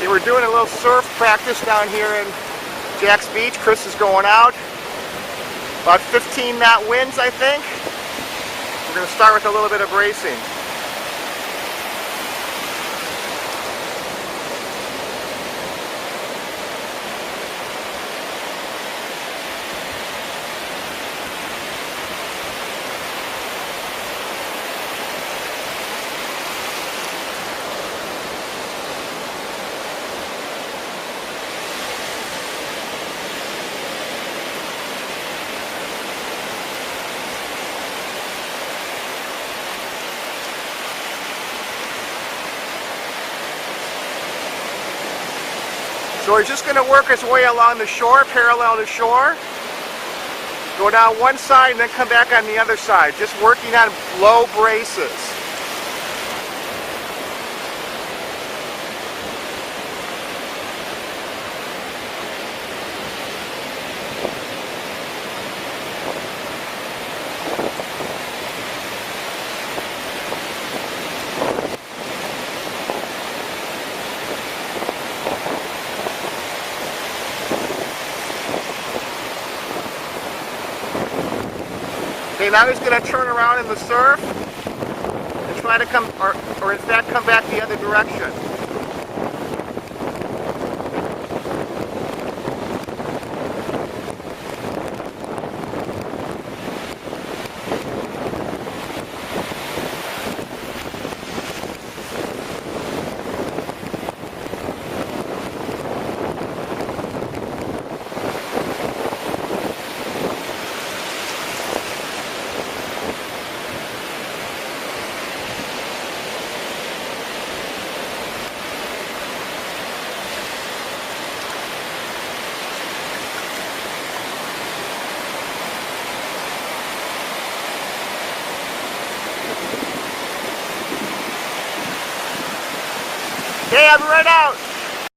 Okay, we're doing a little surf practice down here in Jack's Beach. Chris is going out. About 15 knot winds, I think. We're going to start with a little bit of bracing. So he's just going to work his way along the shore, parallel to shore. Go down one side and then come back on the other side. Just working on low braces. Okay, now he's going to turn around in the surf and try to come, or in fact come back the other direction. Okay, I'm right out.